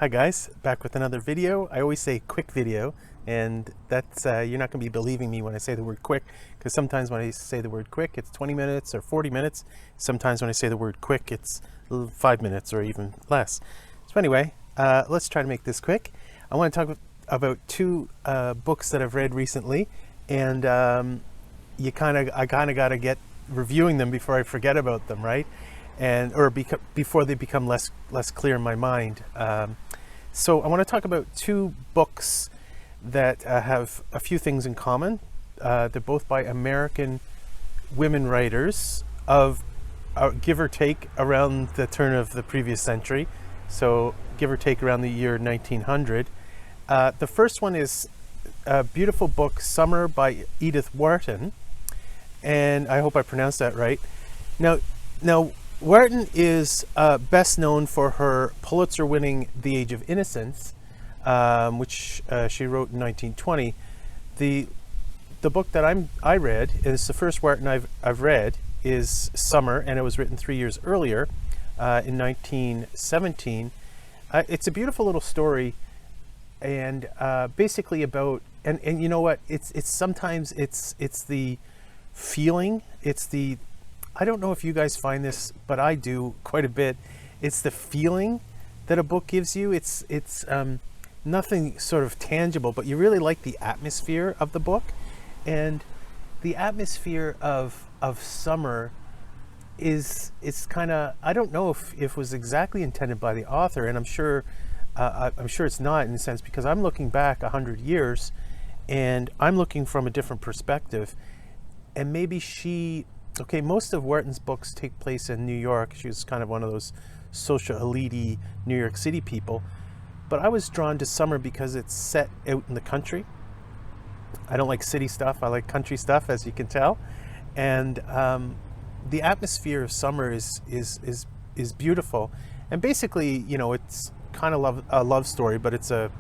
Hi guys, back with another video. I always say quick video, and that's you're not going to be believing me when I say the word quick, because sometimes when I say the word quick it's 20 minutes or 40 minutes. Sometimes when I say the word quick it's 5 minutes or even less. So anyway, let's try to make this quick. I want to talk about two books that I've read recently, and I kind of got to get reviewing them before I forget about them, right? Before they become less clear in my mind. So I want to talk about two books that have a few things in common. They're both by American women writers of give or take around the turn of the previous century. So give or take around the year 1900. The first one is a beautiful book, Summer by Edith Wharton. And I hope I pronounced that right. Now, Wharton is best known for her Pulitzer-winning *The Age of Innocence*, which she wrote in 1920. The book that I read, and it's the first Wharton I've read, is *Summer*, and it was written 3 years earlier, in 1917. It's a beautiful little story, and basically about and you know what? It's sometimes it's the feeling. It's the I don't know if you guys find this, but I do quite a bit. It's the feeling that a book gives you. It's nothing sort of tangible, but you really like the atmosphere of the book. And the atmosphere of Summer is kind of, I don't know if it was exactly intended by the author, and I'm sure it's not, in a sense, because I'm looking back 100 years and I'm looking from a different perspective. And maybe most of Wharton's books take place in New York. She was kind of one of those social elite New York City people. But I was drawn to Summer because it's set out in the country. I don't like city stuff. I like country stuff, as you can tell. And the atmosphere of Summer is beautiful. And basically, it's kind of a love story, but it's a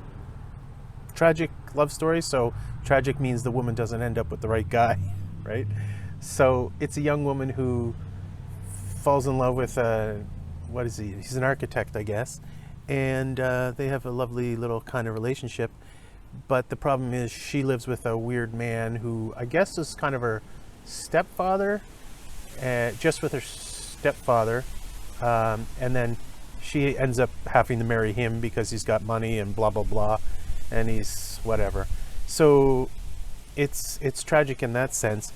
tragic love story. So tragic means the woman doesn't end up with the right guy, right? So it's a young woman who falls in love with what is he? He's an architect, I guess, and they have a lovely little kind of relationship. But the problem is she lives with a weird man who I guess is kind of her stepfather, just with her stepfather, and then she ends up having to marry him because he's got money and blah blah blah, and he's whatever. So it's tragic in that sense.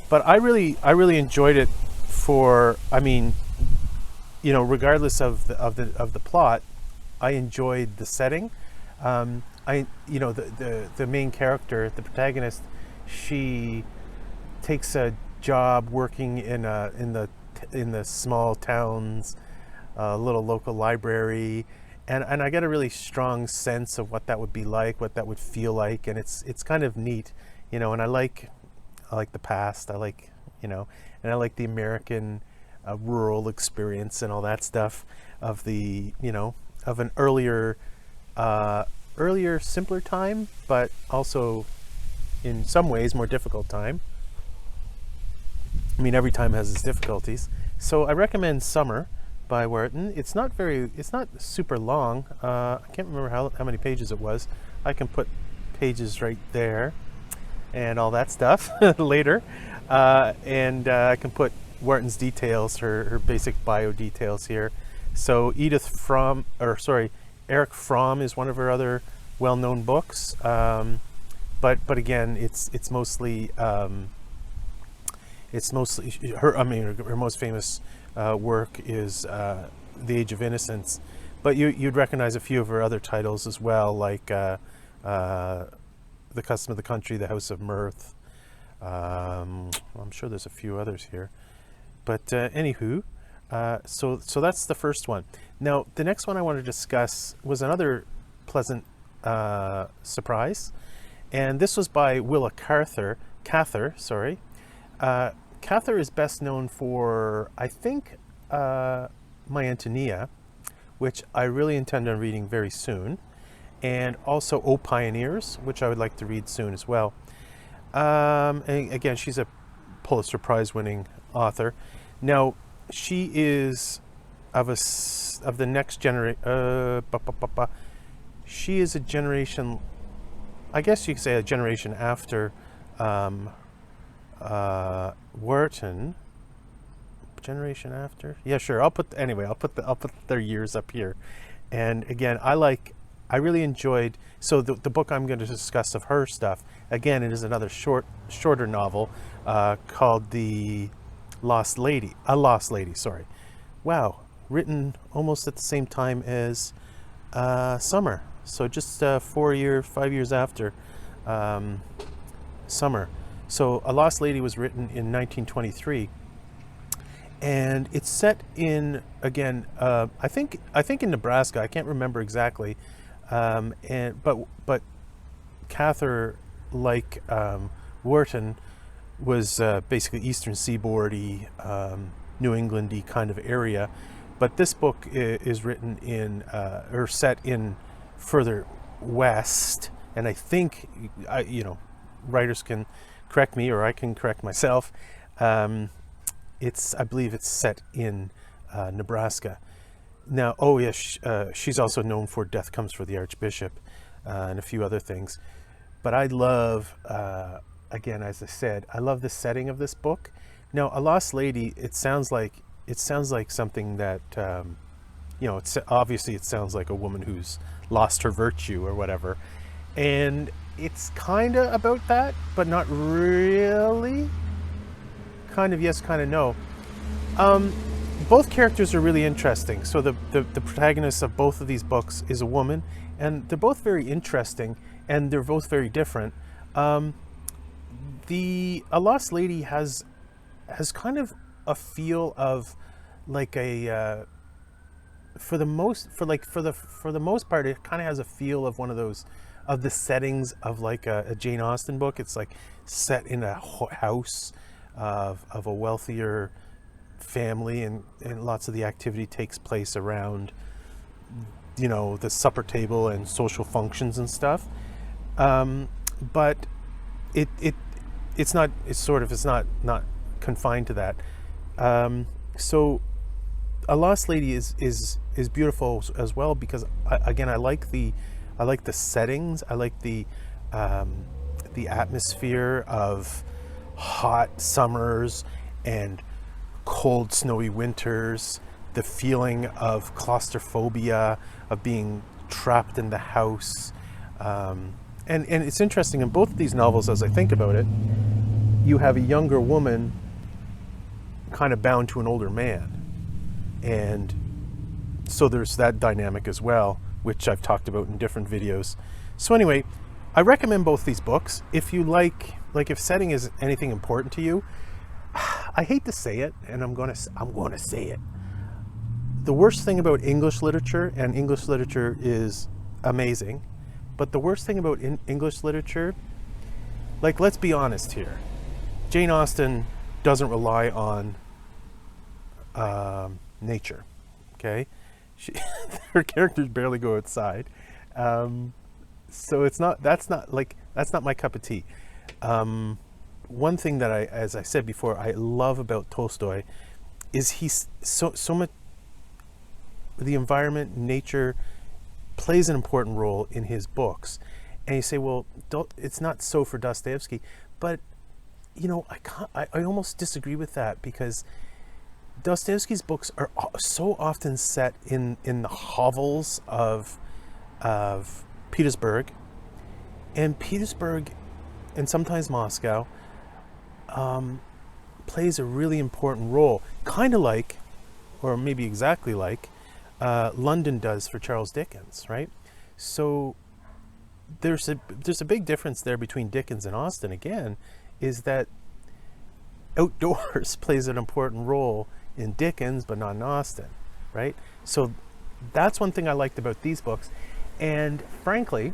But I really enjoyed it regardless of the plot, I enjoyed the setting. The main character, the protagonist, she takes a job working in the small towns, little local library, and I get a really strong sense of what that would be like, what that would feel like, and it's kind of neat, and I like the past. I like, and I like the American rural experience and all that stuff of the, of an earlier, simpler time, but also in some ways more difficult time. I mean, every time has its difficulties. So I recommend Summer by Wharton. It's not super long. I can't remember how many pages it was. I can put pages right there and all that stuff later, and I can put Wharton's details, her basic bio details here. So Eric Fromm is one of her other well-known books, but again, it's mostly her most famous work is *The Age of Innocence*, but you'd recognize a few of her other titles as well, like *The Custom of the Country*, *The House of Mirth*. I'm sure there's a few others here, but anywho, so that's the first one. Now the next one I want to discuss was another pleasant surprise, and this was by Willa Cathar. Cathar is best known for, I think, My Antonia, which I really intend on reading very soon, and also *O Pioneers*, which I would like to read soon as well. And again, she's a Pulitzer Prize winning author. Now, she is of the next generation. She is a generation, I guess you could say a generation after Wharton. Generation after? Yeah, sure. I'll put their years up here. And again, I really enjoyed. So the book I'm going to discuss of her stuff, again, it is another shorter novel called The Lost Lady. A Lost Lady, sorry. Wow, written almost at the same time as Summer. So just 5 years after Summer. So A Lost Lady was written in 1923, and it's set in, again, I think in Nebraska. I can't remember exactly, but Cathar, like Wharton, was basically Eastern Seaboard-y, New England-y kind of area. But this book is written in, or set in further west, and I think, writers can correct me, or I can correct myself. I believe it's set in Nebraska. Now, she's also known for Death Comes for the Archbishop and a few other things. But I love, again, as I said, I love the setting of this book. Now, A Lost Lady, it sounds like something that, it sounds like a woman who's lost her virtue or whatever. And it's kind of about that, but not really. Kind of yes, kind of no. Both characters are really interesting. So the protagonist of both of these books is a woman, and they're both very interesting, and they're both very different. A Lost Lady has kind of a feel of like for the most part, it kind of has a feel of one of those, of the settings of like a Jane Austen book. It's like set in a house of a wealthier family, and lots of the activity takes place around, the supper table and social functions and stuff. But it's not confined to that. So A Lost Lady is beautiful as well, because I like the settings. I like the atmosphere of hot summers and cold snowy winters, the feeling of claustrophobia, of being trapped in the house. And it's interesting, in both of these novels, as I think about it, you have a younger woman kind of bound to an older man. And so there's that dynamic as well, which I've talked about in different videos. So anyway, I recommend both these books. If you like if setting is anything important to you, I hate to say it, and I'm going to say it. The worst thing about English literature, and English literature is amazing, but the worst thing about English literature, let's be honest here, Jane Austen doesn't rely on nature. Okay, her characters barely go outside, so that's not my cup of tea. One thing that as I said before, I love about Tolstoy is he's so much, the environment, nature plays an important role in his books. And you say, well, it's not so for Dostoevsky, but I almost disagree with that, because Dostoevsky's books are so often set in the hovels of Petersburg, and sometimes Moscow plays a really important role, kind of like, or maybe exactly like, London does for Charles Dickens, right? So there's a big difference there between Dickens and Austen. Again, is that outdoors plays an important role in Dickens, but not in Austen, right? So that's one thing I liked about these books. And frankly,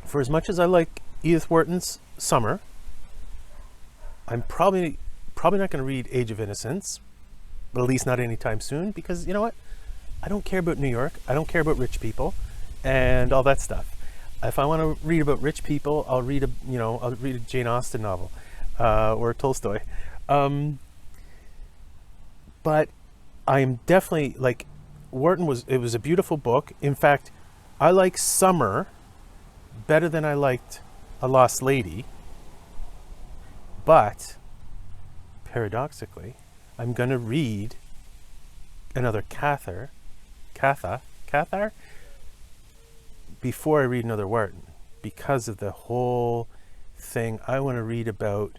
for as much as I like Edith Wharton's Summer, I'm probably not going to read Age of Innocence, but at least not anytime soon, because you know what? I don't care about New York. I don't care about rich people and all that stuff. If I want to read about rich people, I'll read a Jane Austen novel or a Tolstoy. But I am definitely like Wharton was. It was a beautiful book. In fact, I like Summer better than I liked A Lost Lady. But paradoxically, I'm gonna read another Cathar, before I read another Wharton, because of the whole thing. I want to read about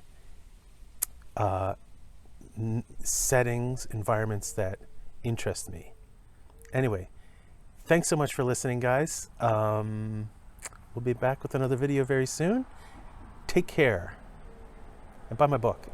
settings, environments that interest me. Anyway, thanks so much for listening, guys. We'll be back with another video very soon. Take care and buy my book.